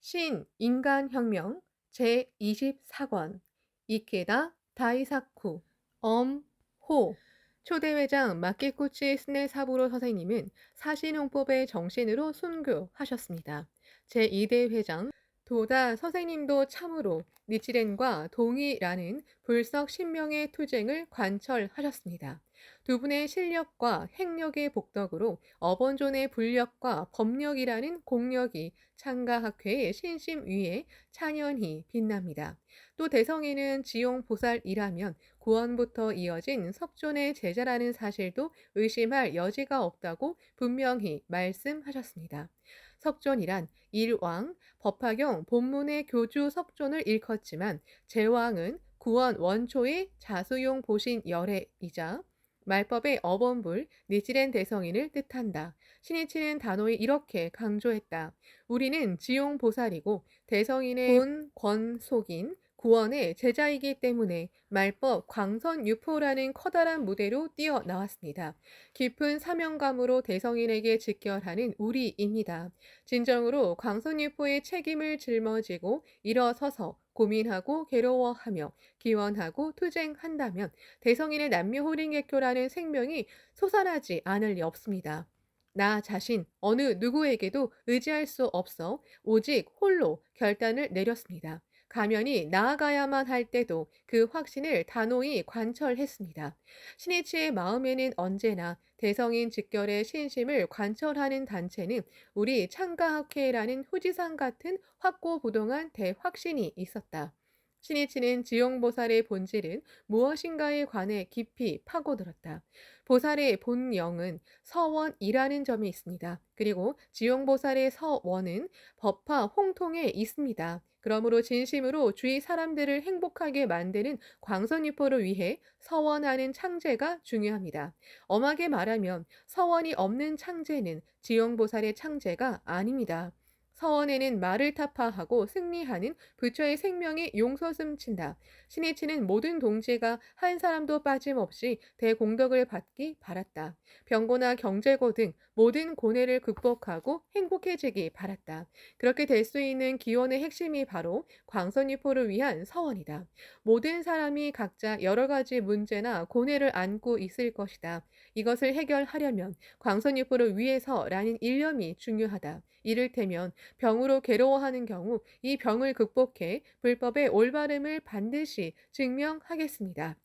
신인간혁명 제24권 이케다 다이사쿠 엄호 초대회장 마키쿠치 스네사부로 선생님은 사신용법의 정신으로 순교하셨습니다. 제2대 회장 도다 선생님도 참으로 니치렌과 동이라는 불석 신명의 투쟁을 관철하셨습니다. 두 분의 실력과 행력의 복덕으로 어번존의 불력과 법력이라는 공력이 창가학회의 신심 위에 찬연히 빛납니다. 또 대성이는 지용보살이라면 구원부터 이어진 석존의 제자라는 사실도 의심할 여지가 없다고 분명히 말씀하셨습니다. 석존이란 일왕, 법화경 본문의 교주 석존을 일컫지만 제왕은 구원 원초의 자수용 보신 열애이자 말법의 어번불, 니지렌 대성인을 뜻한다. 신이치는 단호히 이렇게 강조했다. 우리는 지용보살이고 대성인의 본 권속인 구원의 제자이기 때문에 말법 광선유포라는 커다란 무대로 뛰어나왔습니다. 깊은 사명감으로 대성인에게 직결하는 우리입니다. 진정으로 광선유포의 책임을 짊어지고 일어서서 고민하고 괴로워하며 기원하고 투쟁한다면 대성인의 남묘호링개교라는 생명이 솟아나지 않을 리 없습니다. 나 자신 어느 누구에게도 의지할 수 없어 오직 홀로 결단을 내렸습니다. 가면이 나아가야만 할 때도 그 확신을 단호히 관철했습니다. 신이치의 마음에는 언제나 대성인 직결의 신심을 관철하는 단체는 우리 창가학회라는 후지산 같은 확고부동한 대확신이 있었다. 신이치는 지용보살의 본질은 무엇인가에 관해 깊이 파고들었다. 보살의 본영은 서원이라는 점이 있습니다. 그리고 지용보살의 서원은 법화 홍통에 있습니다. 그러므로 진심으로 주위 사람들을 행복하게 만드는 광선유포를 위해 서원하는 창제가 중요합니다. 엄하게 말하면 서원이 없는 창제는 지용보살의 창제가 아닙니다. 서원에는 말을 타파하고 승리하는 부처의 생명이 용서숨친다. 신이치는 모든 동지가 한 사람도 빠짐없이 대공덕을 받기 바랐다. 병고나 경제고 등 모든 고뇌를 극복하고 행복해지기 바랐다. 그렇게 될 수 있는 기원의 핵심이 바로 광선유포를 위한 서원이다. 모든 사람이 각자 여러 가지 문제나 고뇌를 안고 있을 것이다. 이것을 해결하려면 광선유포를 위해서라는 일념이 중요하다. 이를테면 병으로 괴로워하는 경우 이 병을 극복해 불법의 올바름을 반드시 증명하겠습니다.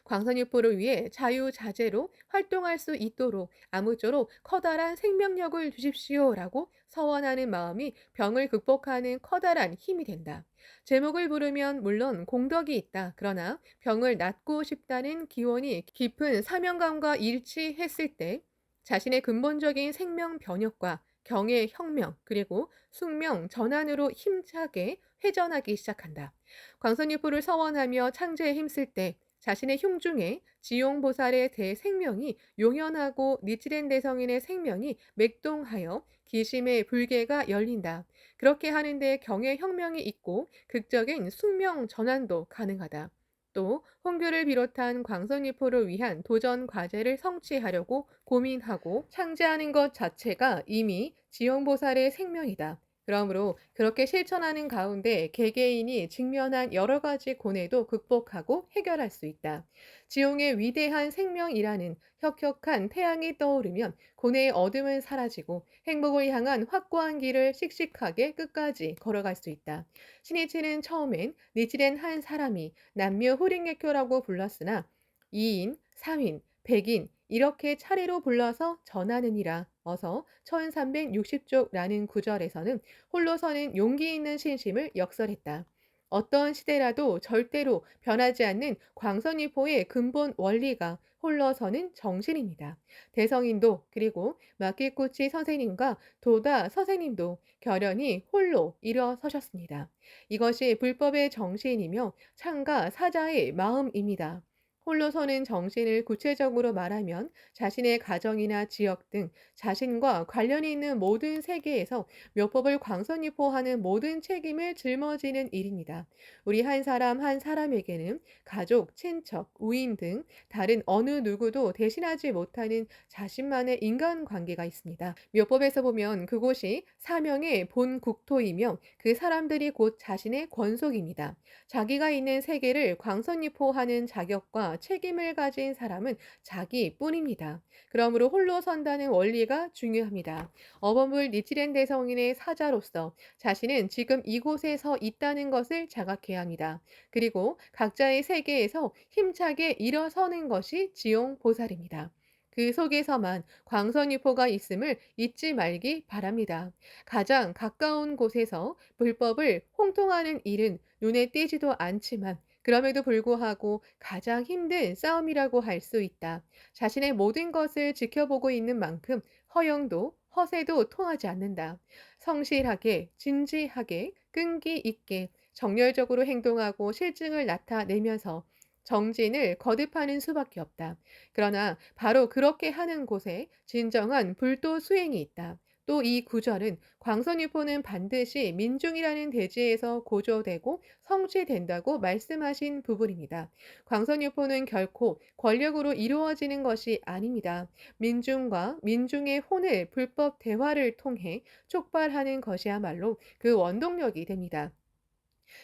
광선유포를 위해 자유자재로 활동할 수 있도록 아무쪼록 커다란 생명력을 주십시오라고 서원하는 마음이 병을 극복하는 커다란 힘이 된다. 제목을 부르면 물론 공덕이 있다. 그러나 병을 낫고 싶다는 기원이 깊은 사명감과 일치했을 때 자신의 근본적인 생명 변혁과 경의 혁명 그리고 숙명 전환으로 힘차게 회전하기 시작한다. 광선유포를 서원하며 창제에 힘쓸 때 자신의 흉중에 지용보살의 대생명이 용연하고 니치렌 대성인의 생명이 맥동하여 기심의 불개가 열린다. 그렇게 하는데 경의 혁명이 있고 극적인 숙명 전환도 가능하다. 또 홍교를 비롯한 광선유포를 위한 도전 과제를 성취하려고 고민하고 창제하는 것 자체가 이미 지용보살의 생명이다. 그러므로 그렇게 실천하는 가운데 개개인이 직면한 여러 가지 고뇌도 극복하고 해결할 수 있다. 지용의 위대한 생명이라는 혁혁한 태양이 떠오르면 고뇌의 어둠은 사라지고 행복을 향한 확고한 길을 씩씩하게 끝까지 걸어갈 수 있다. 신이치는 처음엔 니치렌 한 사람이 남묘 호링개교라고 불렀으나 2인, 3인, 100인 이렇게 차례로 불러서 전하느니라. 어서 1360쪽라는 구절에서는 홀로서는 용기 있는 신심을 역설했다. 어떤 시대라도 절대로 변하지 않는 광선유포의 근본 원리가 홀로서는 정신입니다. 대성인도 그리고 마키쿠치 선생님과 도다 선생님도 결연히 홀로 일어서셨습니다. 이것이 불법의 정신이며 창가 사자의 마음입니다. 홀로서는 정신을 구체적으로 말하면 자신의 가정이나 지역 등 자신과 관련이 있는 모든 세계에서 묘법을 광선유포하는 모든 책임을 짊어지는 일입니다. 우리 한 사람 한 사람에게는 가족, 친척, 우인 등 다른 어느 누구도 대신하지 못하는 자신만의 인간관계가 있습니다. 묘법에서 보면 그곳이 사명의 본 국토이며 그 사람들이 곧 자신의 권속입니다. 자기가 있는 세계를 광선유포하는 자격과 책임을 가진 사람은 자기뿐입니다. 그러므로 홀로 선다는 원리가 중요합니다. 어버물 니치렌 대성인의 사자로서 자신은 지금 이곳에 서 있다는 것을 자각해야 합니다. 그리고 각자의 세계에서 힘차게 일어서는 것이 지용보살입니다. 그 속에서만 광선유포가 있음을 잊지 말기 바랍니다. 가장 가까운 곳에서 불법을 홍통하는 일은 눈에 띄지도 않지만 그럼에도 불구하고 가장 힘든 싸움이라고 할 수 있다. 자신의 모든 것을 지켜보고 있는 만큼 허영도 허세도 통하지 않는다. 성실하게, 진지하게, 끈기 있게, 정열적으로 행동하고 실증을 나타내면서 정진을 거듭하는 수밖에 없다. 그러나 바로 그렇게 하는 곳에 진정한 불도 수행이 있다. 또 이 구절은 광선유포는 반드시 민중이라는 대지에서 고조되고 성취된다고 말씀하신 부분입니다. 광선유포는 결코 권력으로 이루어지는 것이 아닙니다. 민중과 민중의 혼을 불법 대화를 통해 촉발하는 것이야말로 그 원동력이 됩니다.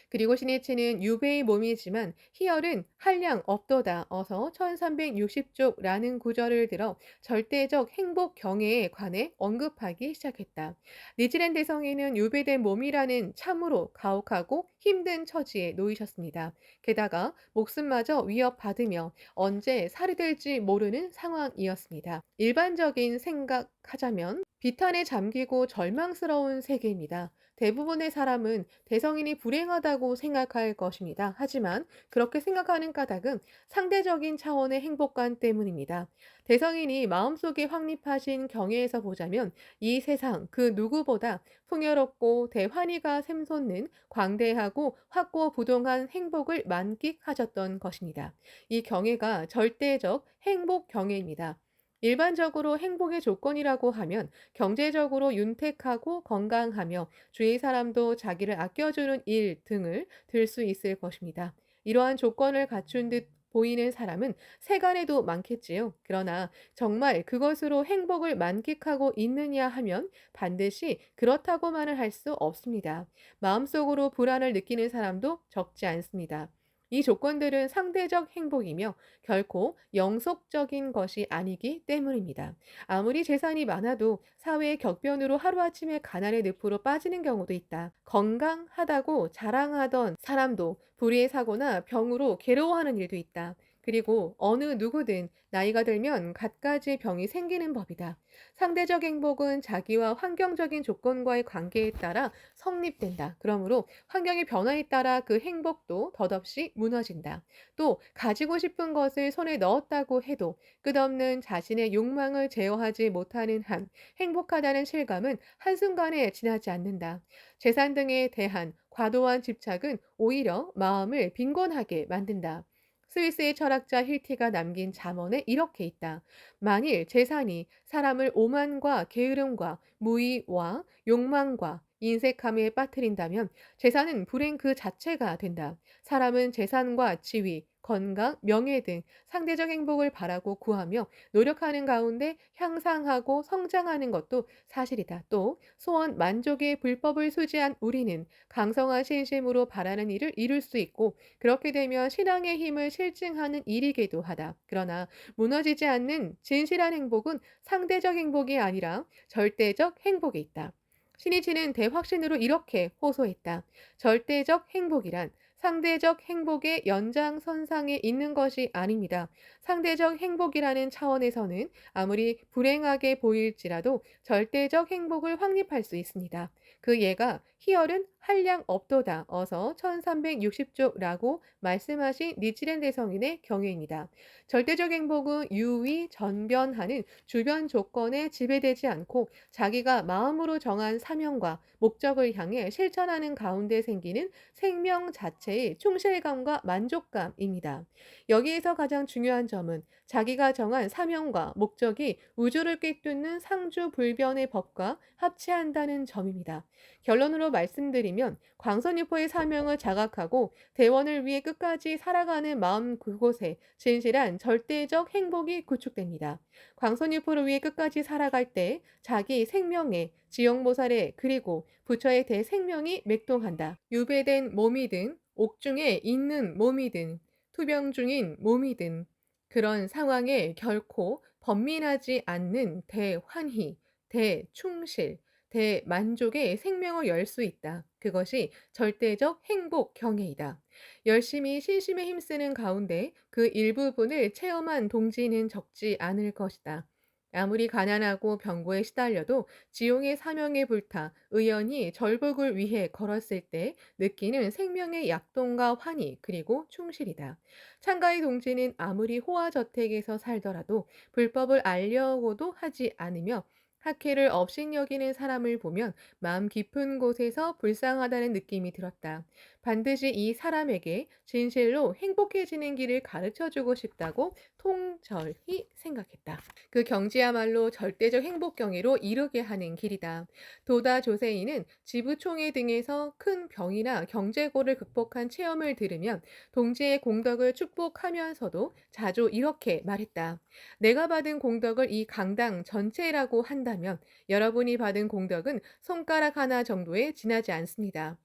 그리고 신이치는 유배의 몸이지만 희열은 한량 없도다. 어서 1360쪽라는 구절을 들어 절대적 행복 경애에 관해 언급하기 시작했다. 니치렌 대성인은 유배된 몸이라는 참으로 가혹하고 힘든 처지에 놓이셨습니다. 게다가 목숨마저 위협받으며 언제 살이 될지 모르는 상황이었습니다. 일반적인 생각하자면 비탄에 잠기고 절망스러운 세계입니다. 대부분의 사람은 대성인이 불행하다고 생각할 것입니다. 하지만 그렇게 생각하는 까닭은 상대적인 차원의 행복감 때문입니다. 대성인이 마음속에 확립하신 경애에서 보자면 이 세상 그 누구보다 풍요롭고 대환희가 샘솟는 광대하고 확고부동한 행복을 만끽하셨던 것입니다. 이 경애가 절대적 행복 경애입니다. 일반적으로 행복의 조건이라고 하면 경제적으로 윤택하고 건강하며 주위 사람도 자기를 아껴주는 일 등을 들 수 있을 것입니다. 이러한 조건을 갖춘 듯 보이는 사람은 세간에도 많겠지요. 그러나 정말 그것으로 행복을 만끽하고 있느냐 하면 반드시 그렇다고만은 할 수 없습니다. 마음속으로 불안을 느끼는 사람도 적지 않습니다. 이 조건들은 상대적 행복이며 결코 영속적인 것이 아니기 때문입니다. 아무리 재산이 많아도 사회의 격변으로 하루아침에 가난의 늪으로 빠지는 경우도 있다. 건강하다고 자랑하던 사람도 불의의 사고나 병으로 괴로워하는 일도 있다. 그리고 어느 누구든 나이가 들면 갖가지 병이 생기는 법이다. 상대적 행복은 자기와 환경적인 조건과의 관계에 따라 성립된다. 그러므로 환경의 변화에 따라 그 행복도 덧없이 무너진다. 또 가지고 싶은 것을 손에 넣었다고 해도 끝없는 자신의 욕망을 제어하지 못하는 한 행복하다는 실감은 한순간에 지나지 않는다. 재산 등에 대한 과도한 집착은 오히려 마음을 빈곤하게 만든다. 스위스의 철학자 힐티가 남긴 잠언에 이렇게 있다. 만일 재산이 사람을 오만과 게으름과 무의와 욕망과 인색함에 빠뜨린다면 재산은 불행 그 자체가 된다. 사람은 재산과 지위, 건강, 명예 등 상대적 행복을 바라고 구하며 노력하는 가운데 향상하고 성장하는 것도 사실이다. 또 소원 만족의 불법을 수지한 우리는 강성한 신심으로 바라는 일을 이룰 수 있고 그렇게 되면 신앙의 힘을 실증하는 일이기도 하다. 그러나 무너지지 않는 진실한 행복은 상대적 행복이 아니라 절대적 행복에 있다. 신이치는 대확신으로 이렇게 호소했다. 절대적 행복이란 상대적 행복의 연장선상에 있는 것이 아닙니다. 상대적 행복이라는 차원에서는 아무리 불행하게 보일지라도 절대적 행복을 확립할 수 있습니다. 그 예가 희열은 한량 없도다. 어서 1360쪽라고 말씀하신 니치렌 대성인의 경외입니다. 절대적 행복은 유의 전변하는 주변 조건에 지배되지 않고 자기가 마음으로 정한 사명과 목적을 향해 실천하는 가운데 생기는 생명 자체 자체의 충실감과 만족감입니다. 여기에서 가장 중요한 점은 자기가 정한 사명과 목적이 우주를 꿰뚫는 상주불변의 법과 합치한다는 점입니다. 결론으로 말씀드리면 광선유포의 사명을 자각하고 대원을 위해 끝까지 살아가는 마음, 그곳에 진실한 절대적 행복이 구축됩니다. 광선유포를 위해 끝까지 살아갈 때 자기 생명에 지역모살에 그리고 부처의 대생명이 맥동한다. 유배된 몸이든 옥중에 있는 몸이든 투병 중인 몸이든 그런 상황에 결코 번민하지 않는 대환희, 대충실, 대만족의 생명을 열 수 있다. 그것이 절대적 행복 경애이다. 열심히 신심에 힘쓰는 가운데 그 일부분을 체험한 동지는 적지 않을 것이다. 아무리 가난하고 병고에 시달려도 지용의 사명에 불타 의연히 절복을 위해 걸었을 때 느끼는 생명의 약동과 환희 그리고 충실이다. 창가의 동지는 아무리 호화저택에서 살더라도 불법을 알려고도 하지 않으며 학회를 업신여기는 사람을 보면 마음 깊은 곳에서 불쌍하다는 느낌이 들었다. 반드시 이 사람에게 진실로 행복해지는 길을 가르쳐주고 싶다고 통절히 생각했다. 그 경지야말로 절대적 행복 경애로 이르게 하는 길이다. 도다 조세이는 지부총회 등에서 큰 병이나 경제고를 극복한 체험을 들으면 동지의 공덕을 축복하면서도 자주 이렇게 말했다. 내가 받은 공덕을 이 강당 전체라고 한다면 여러분이 받은 공덕은 손가락 하나 정도에 지나지 않습니다.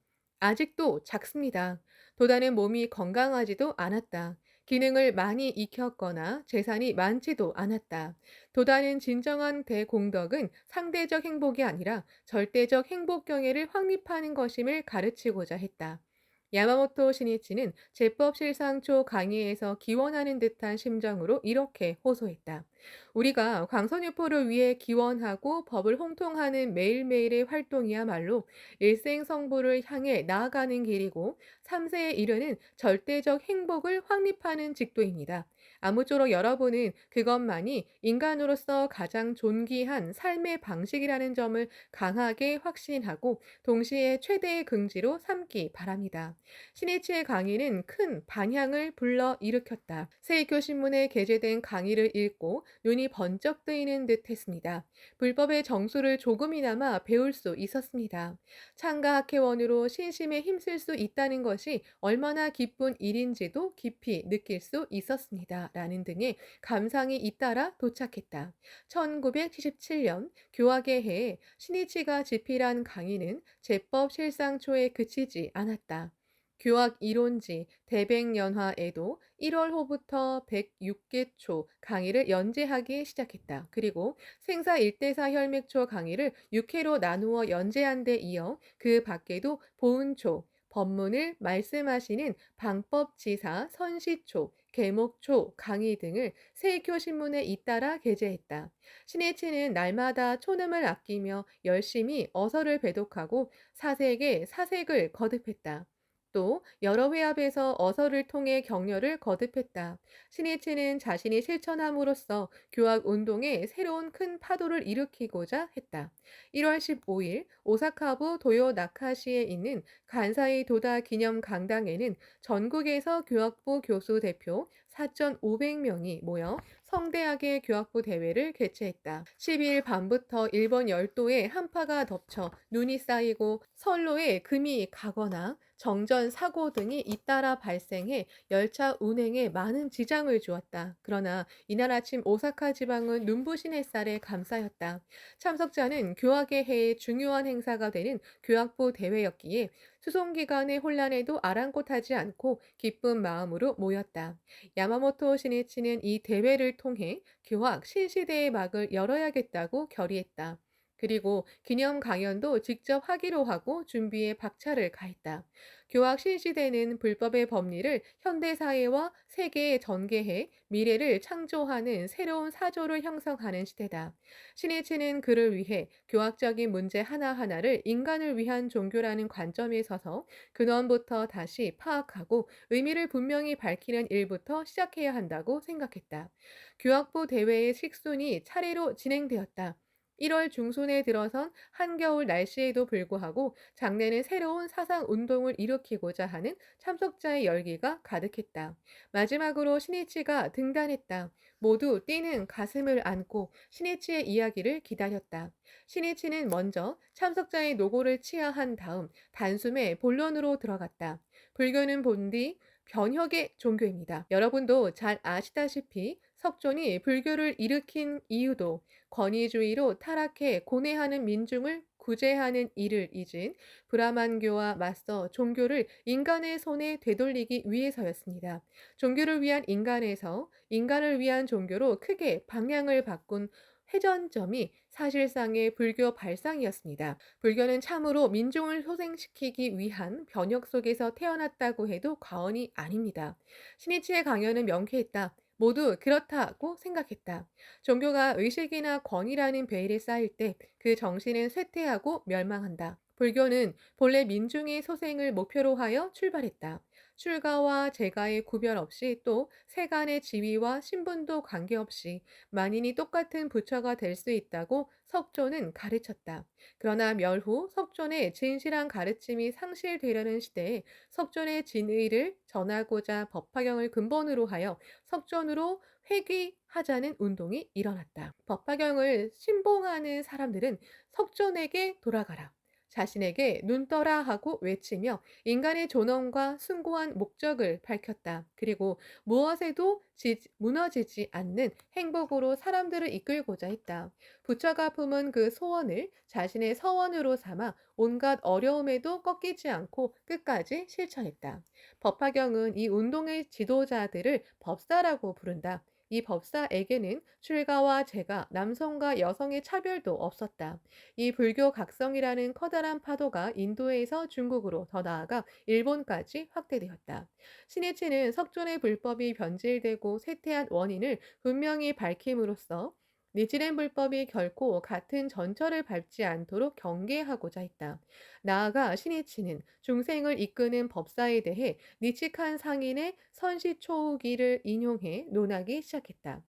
아직도 작습니다. 도다는 몸이 건강하지도 않았다. 기능을 많이 익혔거나 재산이 많지도 않았다. 도다는 진정한 대공덕은 상대적 행복이 아니라 절대적 행복 경애를 확립하는 것임을 가르치고자 했다. 야마모토 시니치는 제법실상초 강의에서 기원하는 듯한 심정으로 이렇게 호소했다. 우리가 광선유포를 위해 기원하고 법을 홍통하는 매일매일의 활동이야말로 일생성불을 향해 나아가는 길이고 3세에 이르는 절대적 행복을 확립하는 직도입니다. 아무쪼록 여러분은 그것만이 인간으로서 가장 존귀한 삶의 방식이라는 점을 강하게 확신하고 동시에 최대의 긍지로 삼기 바랍니다. 신이치의 강의는 큰 반향을 불러일으켰다. 세이쿄 신문에 게재된 강의를 읽고 눈이 번쩍 뜨이는 듯 했습니다. 불법의 정수를 조금이나마 배울 수 있었습니다. 창가 학회원으로 신심에 힘쓸 수 있다는 것이 얼마나 기쁜 일인지도 깊이 느낄 수 있었습니다. 라는 등의 감상이 잇따라 도착했다. 1977년 교학의 해에 신이치가 집필한 강의는 제법 실상초에 그치지 않았다. 교학 이론지 대백연화에도 1월호부터 106개 초 강의를 연재하기 시작했다. 그리고 생사 일대사 혈맥초 강의를 6회로 나누어 연재한 데 이어 그 밖에도 보은초, 법문을 말씀하시는 방법지사 선시초, 계목초 강의 등을 세이쿄 신문에 잇따라 게재했다. 신해치는 날마다 촌음을 아끼며 열심히 어서를 배독하고 사색에 사색을 거듭했다. 또 여러 회합에서 어서를 통해 격려를 거듭했다. 신이치는 자신이 실천함으로써 교학 운동에 새로운 큰 파도를 일으키고자 했다. 1월 15일 오사카부 도요 나카시에 있는 간사이 도다 기념 강당에는 전국에서 교학부 교수 대표 4,500명이 모여 성대하게 교학부 대회를 개최했다. 12일 밤부터 일본 열도에 한파가 덮쳐 눈이 쌓이고 선로에 금이 가거나 정전 사고 등이 잇따라 발생해 열차 운행에 많은 지장을 주었다. 그러나 이날 아침 오사카 지방은 눈부신 햇살에 감싸였다. 참석자는 교학의 해의 중요한 행사가 되는 교학부 대회였기에 수송기간의 혼란에도 아랑곳하지 않고 기쁜 마음으로 모였다. 야마모토 시니치는 이 대회를 통해 교학 신시대의 막을 열어야겠다고 결의했다. 그리고 기념 강연도 직접 하기로 하고 준비에 박차를 가했다. 교학 신시대는 불법의 법리를 현대사회와 세계에 전개해 미래를 창조하는 새로운 사조를 형성하는 시대다. 신이치는 그를 위해 교학적인 문제 하나하나를 인간을 위한 종교라는 관점에 서서 근원부터 다시 파악하고 의미를 분명히 밝히는 일부터 시작해야 한다고 생각했다. 교학부 대회의 식순이 차례로 진행되었다. 1월 중순에 들어선 한겨울 날씨에도 불구하고 장내는 새로운 사상 운동을 일으키고자 하는 참석자의 열기가 가득했다. 마지막으로 신이치가 등단했다. 모두 뛰는 가슴을 안고 신이치의 이야기를 기다렸다. 신이치는 먼저 참석자의 노고를 치하한 다음 단숨에 본론으로 들어갔다. 불교는 본디 변혁의 종교입니다. 여러분도 잘 아시다시피 석존이 불교를 일으킨 이유도 권위주의로 타락해 고뇌하는 민중을 구제하는 일을 잊은 브라만교와 맞서 종교를 인간의 손에 되돌리기 위해서였습니다. 종교를 위한 인간에서 인간을 위한 종교로 크게 방향을 바꾼 회전점이 사실상의 불교 발상이었습니다. 불교는 참으로 민중을 소생시키기 위한 변혁 속에서 태어났다고 해도 과언이 아닙니다. 신이치의 강연은 명쾌했다. 모두 그렇다고 생각했다. 종교가 의식이나 권위라는 베일에 쌓일 때 그 정신은 쇠퇴하고 멸망한다. 불교는 본래 민중의 소생을 목표로 하여 출발했다. 출가와 재가의 구별 없이 또 세간의 지위와 신분도 관계없이 만인이 똑같은 부처가 될 수 있다고 석조는 가르쳤다. 그러나 멸후 석존의 진실한 가르침이 상실되려는 시대에 석존의 진의를 전하고자 법화경을 근본으로 하여 석존으로 회귀하자는 운동이 일어났다. 법화경을 신봉하는 사람들은 석존에게 돌아가라. 자신에게 눈 떠라 하고 외치며 인간의 존엄과 숭고한 목적을 밝혔다. 그리고 무엇에도 무너지지 않는 행복으로 사람들을 이끌고자 했다. 부처가 품은 그 소원을 자신의 서원으로 삼아 온갖 어려움에도 꺾이지 않고 끝까지 실천했다. 법화경은 이 운동의 지도자들을 법사라고 부른다. 이 법사에게는 출가와 재가, 남성과 여성의 차별도 없었다. 이 불교 각성이라는 커다란 파도가 인도에서 중국으로 더 나아가 일본까지 확대되었다. 신이치는 석존의 불법이 변질되고 쇠퇴한 원인을 분명히 밝힘으로써 니치렌 불법이 결코 같은 전철을 밟지 않도록 경계하고자 했다. 나아가 신이치는 중생을 이끄는 법사에 대해 니치칸 상인의 선시초우기를 인용해 논하기 시작했다.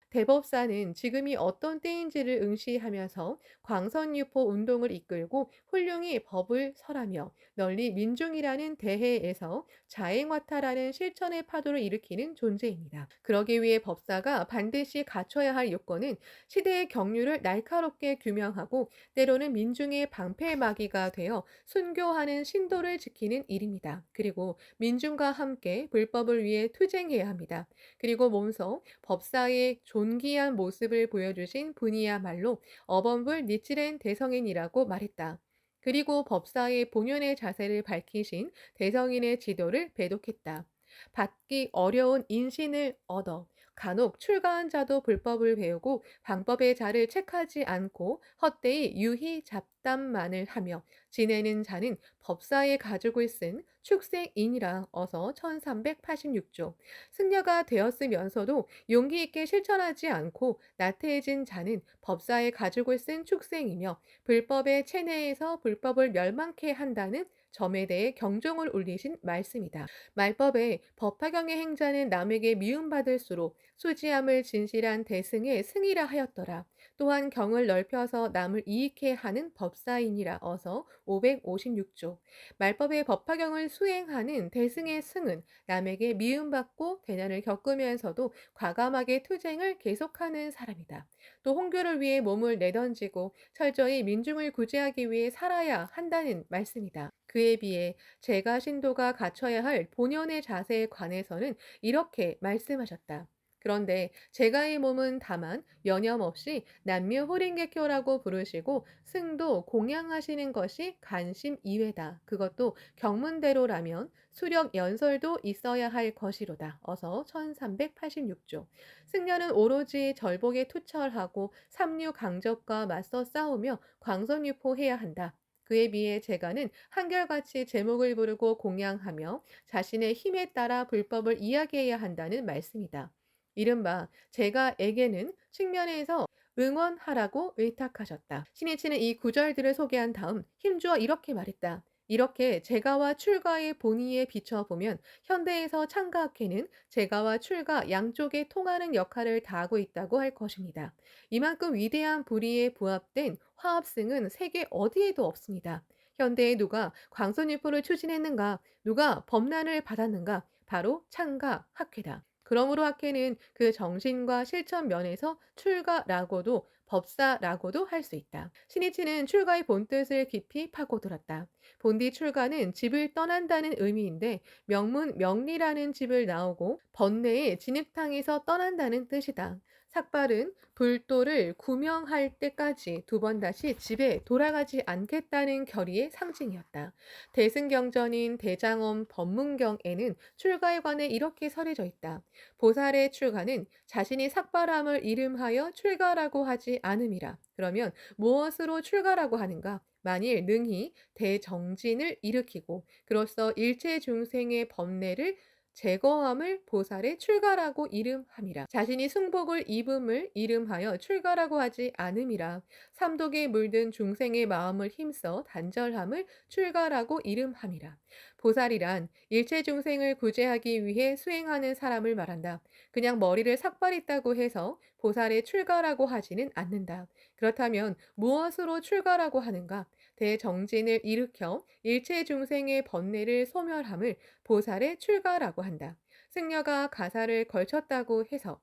대법사는 지금이 어떤 때인지를 응시하면서 광선유포 운동을 이끌고 훌륭히 법을 설하며 널리 민중이라는 대해에서 자행화타라는 실천의 파도를 일으키는 존재입니다. 그러기 위해 법사가 반드시 갖춰야 할 요건은 시대의 경륜을 날카롭게 규명하고 때로는 민중의 방패막이가 되어 순교하는 신도를 지키는 일입니다. 그리고 민중과 함께 불법을 위해 투쟁해야 합니다. 그리고 몸소 법사의 존귀한 모습을 보여주신 분이야말로 어범불 니치렌 대성인이라고 말했다. 그리고 법사의 본연의 자세를 밝히신 대성인의 지도를 배독했다. 받기 어려운 인신을 얻어 간혹 출가한 자도 불법을 배우고 방법의 자를 책하지 않고 헛되이 유희 잡담만을 하며 지내는 자는 법사의 가죽을 쓴 축생인이라 어서 1386조. 승려가 되었으면서도 용기 있게 실천하지 않고 나태해진 자는 법사의 가죽을 쓴 축생이며 불법의 체내에서 불법을 멸망케 한다는 점에 대해 경종을 울리신 말씀이다. 말법에 법화경의 행자는 남에게 미움받을수록 수지함을 진실한 대승의 승이라 하였더라. 또한 경을 넓혀서 남을 이익해 하는 법사이니라 어서 556조. 말법의 법화경을 수행하는 대승의 승은 남에게 미움받고 대난을 겪으면서도 과감하게 투쟁을 계속하는 사람이다. 또 홍교를 위해 몸을 내던지고 철저히 민중을 구제하기 위해 살아야 한다는 말씀이다. 그에 비해 제가 신도가 갖춰야 할 본연의 자세에 관해서는 이렇게 말씀하셨다. 그런데 제가의 몸은 다만 여념없이 남묘 호링객교라고 부르시고 승도 공양하시는 것이 간심 이외다. 그것도 경문대로라면 수력 연설도 있어야 할 것이로다. 어서 1386조. 승려는 오로지 절복에 투철하고 삼류 강적과 맞서 싸우며 광선유포해야 한다. 그에 비해 제가는 한결같이 제목을 부르고 공양하며 자신의 힘에 따라 불법을 이야기해야 한다는 말씀이다. 이른바 제가에게는 측면에서 응원하라고 의탁하셨다. 신이치는 이 구절들을 소개한 다음 힘주어 이렇게 말했다. 이렇게 재가와 출가의 본의에 비춰보면 현대에서 창가학회는 재가와 출가 양쪽에 통하는 역할을 다하고 있다고 할 것입니다. 이만큼 위대한 불의에 부합된 화합승은 세계 어디에도 없습니다. 현대에 누가 광선유포를 추진했는가? 누가 범난을 받았는가? 바로 창가학회다. 그러므로 학회는 그 정신과 실천 면에서 출가라고도 법사라고도 할 수 있다. 신이치는 출가의 본뜻을 깊이 파고들었다. 본디 출가는 집을 떠난다는 의미인데 명문 명리라는 집을 나오고 번뇌의 진흙탕에서 떠난다는 뜻이다. 삭발은 불도를 구명할 때까지 두 번 다시 집에 돌아가지 않겠다는 결의의 상징이었다. 대승경전인 대장엄 법문경에는 출가에 관해 이렇게 설해져 있다. 보살의 출가는 자신이 삭발함을 이름하여 출가라고 하지 않음이라. 그러면 무엇으로 출가라고 하는가? 만일 능히 대정진을 일으키고 그로써 일체 중생의 번뇌를 제거함을 보살의 출가라고 이름함이라. 자신이 승복을 입음을 이름하여 출가라고 하지 않음이라. 삼독에 물든 중생의 마음을 힘써 단절함을 출가라고 이름함이라. 보살이란 일체 중생을 구제하기 위해 수행하는 사람을 말한다. 그냥 머리를 삭발했다고 해서 보살의 출가라고 하지는 않는다. 그렇다면 무엇으로 출가라고 하는가? 대정진을 일으켜 일체 중생의 번뇌를 소멸함을 보살의 출가라고 한다. 승려가 가사를 걸쳤다고 해서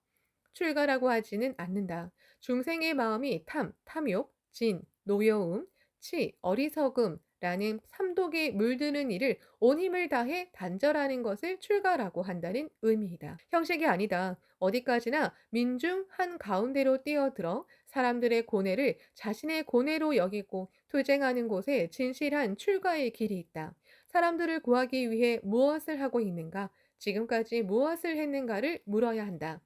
출가라고 하지는 않는다. 중생의 마음이 탐, 탐욕, 진, 노여움, 치, 어리석음, 라는 삼독에 물드는 일을 온 힘을 다해 단절하는 것을 출가라고 한다는 의미이다. 형식이 아니다. 어디까지나 민중 한가운데로 뛰어들어 사람들의 고뇌를 자신의 고뇌로 여기고 투쟁하는 곳에 진실한 출가의 길이 있다. 사람들을 구하기 위해 무엇을 하고 있는가? 지금까지 무엇을 했는가를 물어야 한다.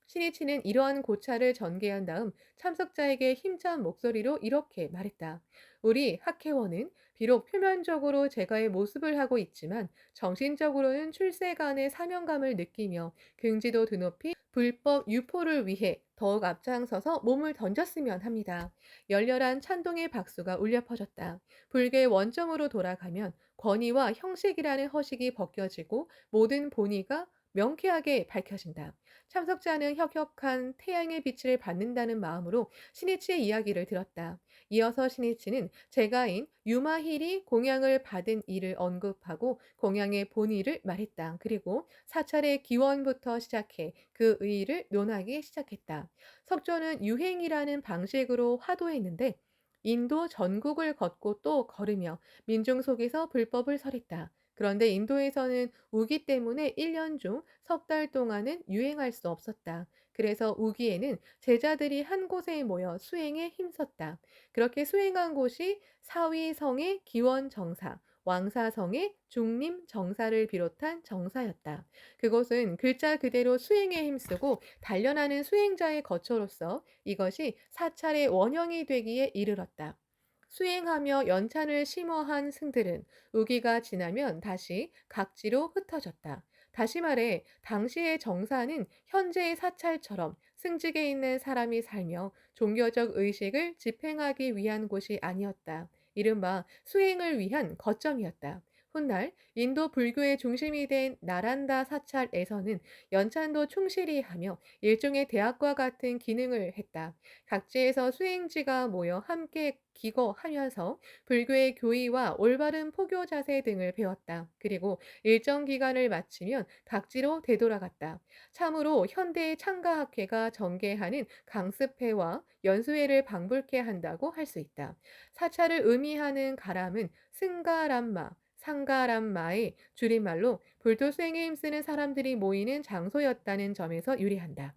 신이치는 이러한 고찰을 전개한 다음 참석자에게 힘찬 목소리로 이렇게 말했다. 우리 학회원은 비록 표면적으로 제가의 모습을 하고 있지만 정신적으로는 출세간의 사명감을 느끼며 긍지도 드높이 불법 유포를 위해 더욱 앞장서서 몸을 던졌으면 합니다. 열렬한 찬동의 박수가 울려 퍼졌다. 불교의 원점으로 돌아가면 권위와 형식이라는 허식이 벗겨지고 모든 본의가 명쾌하게 밝혀진다. 참석자는 혁혁한 태양의 빛을 받는다는 마음으로 신이치의 이야기를 들었다. 이어서 신이치는 제가인 유마힐이 공양을 받은 일을 언급하고 공양의 본의를 말했다. 그리고 사찰의 기원부터 시작해 그 의의를 논하기 시작했다. 석조는 유행이라는 방식으로 화도했는데 인도 전국을 걷고 또 걸으며 민중 속에서 불법을 설했다. 그런데 인도에서는 우기 때문에 1년 중 석 달 동안은 유행할 수 없었다. 그래서 우기에는 제자들이 한 곳에 모여 수행에 힘썼다. 그렇게 수행한 곳이 사위성의 기원정사, 왕사성의 중림정사를 비롯한 정사였다. 그곳은 글자 그대로 수행에 힘쓰고 단련하는 수행자의 거처로서 이것이 사찰의 원형이 되기에 이르렀다. 수행하며 연찬을 심어한 승들은 우기가 지나면 다시 각지로 흩어졌다. 다시 말해 당시의 정사는 현재의 사찰처럼 승직에 있는 사람이 살며 종교적 의식을 집행하기 위한 곳이 아니었다. 이른바 수행을 위한 거점이었다. 훗날 인도 불교의 중심이 된 나란다 사찰에서는 연찬도 충실히 하며 일종의 대학과 같은 기능을 했다. 각지에서 수행지가 모여 함께 기거하면서 불교의 교의와 올바른 포교 자세 등을 배웠다. 그리고 일정 기간을 마치면 각지로 되돌아갔다. 참으로 현대의 창가학회가 전개하는 강습회와 연수회를 방불케 한다고 할 수 있다. 사찰을 의미하는 가람은 승가람마, 상가람마의 줄임말로 불도 수행에 힘쓰는 사람들이 모이는 장소였다는 점에서 유리한다.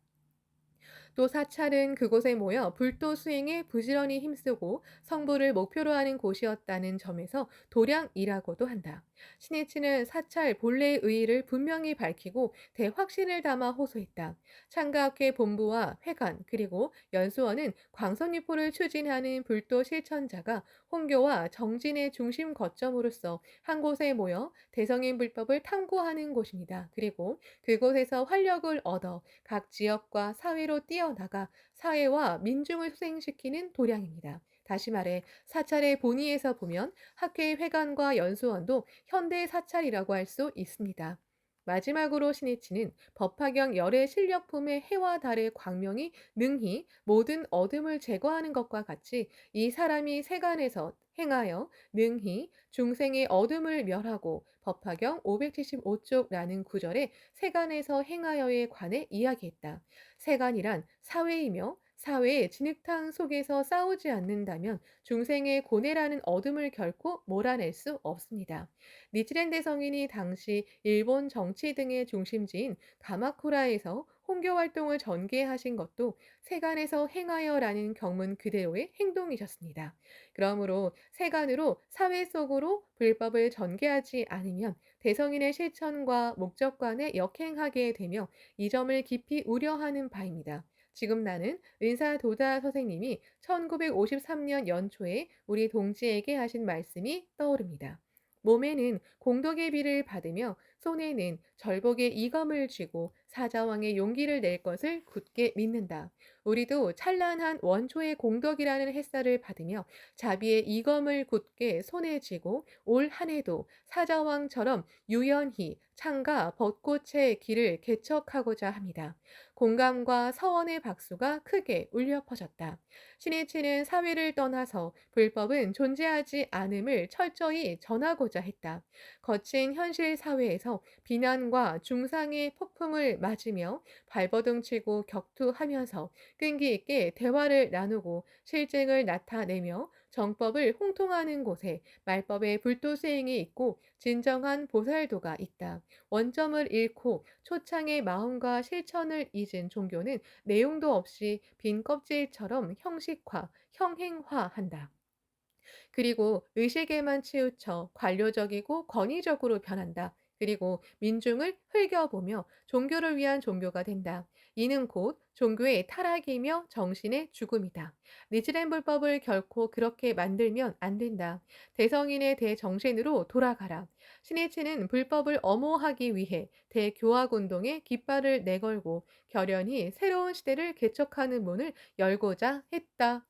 또 사찰은 그곳에 모여 불도 수행에 부지런히 힘쓰고 성부를 목표로 하는 곳이었다는 점에서 도량이라고도 한다. 신이치는 사찰 본래의 의의를 분명히 밝히고 대확신을 담아 호소했다. 창가학회 본부와 회관 그리고 연수원은 광선유포를 추진하는 불도 실천자가 홍교와 정진의 중심 거점으로서 한 곳에 모여 대성인 불법을 탐구하는 곳입니다. 그리고 그곳에서 활력을 얻어 각 지역과 사회로 뛰어나가 사회와 민중을 수행시키는 도량입니다. 다시 말해 사찰의 본의에서 보면 학회의 회관과 연수원도 현대 사찰이라고 할 수 있습니다. 마지막으로 신해치는 법화경 열의 실력품의 해와 달의 광명이 능히 모든 어둠을 제거하는 것과 같이 이 사람이 세간에서 행하여 능히 중생의 어둠을 멸하고 법화경 575쪽라는 구절에 세간에서 행하여에 관해 이야기했다. 세간이란 사회이며 사회의 진흙탕 속에서 싸우지 않는다면 중생의 고뇌라는 어둠을 결코 몰아낼 수 없습니다. 니치렌 대성인이 당시 일본 정치 등의 중심지인 가마쿠라에서 홍교 활동을 전개하신 것도 세간에서 행하여라는 경문 그대로의 행동이셨습니다. 그러므로 세간으로 사회 속으로 불법을 전개하지 않으면 대성인의 실천과 목적관에 역행하게 되며 이 점을 깊이 우려하는 바입니다. 지금 나는 은사도다 선생님이 1953년 연초에 우리 동지에게 하신 말씀이 떠오릅니다. 몸에는 공덕의 비를 받으며 손에는 절복의 이검을 쥐고 사자왕의 용기를 낼 것을 굳게 믿는다. 우리도 찬란한 원초의 공덕이라는 햇살을 받으며 자비의 이검을 굳게 손에 쥐고 올 한 해도 사자왕처럼 유연히 창과 벚꽃의 길을 개척하고자 합니다. 공감과 서원의 박수가 크게 울려 퍼졌다. 신해치는 사회를 떠나서 불법은 존재하지 않음을 철저히 전하고자 했다. 거친 현실 사회에서 비난과 중상의 폭풍을 맞으며 발버둥 치고 격투하면서 끈기 있게 대화를 나누고 실증을 나타내며 정법을 홍통하는 곳에 말법의 불도수행이 있고 진정한 보살도가 있다. 원점을 잃고 초창의 마음과 실천을 잊은 종교는 내용도 없이 빈 껍질처럼 형식화, 형행화한다. 그리고 의식에만 치우쳐 관료적이고 권위적으로 변한다. 그리고 민중을 흘겨보며 종교를 위한 종교가 된다. 이는 곧 종교의 타락이며 정신의 죽음이다. 니즈렌 불법을 결코 그렇게 만들면 안 된다. 대성인의 대정신으로 돌아가라. 신해체는 불법을 엄호하기 위해 대교화운동에 깃발을 내걸고 결연히 새로운 시대를 개척하는 문을 열고자 했다.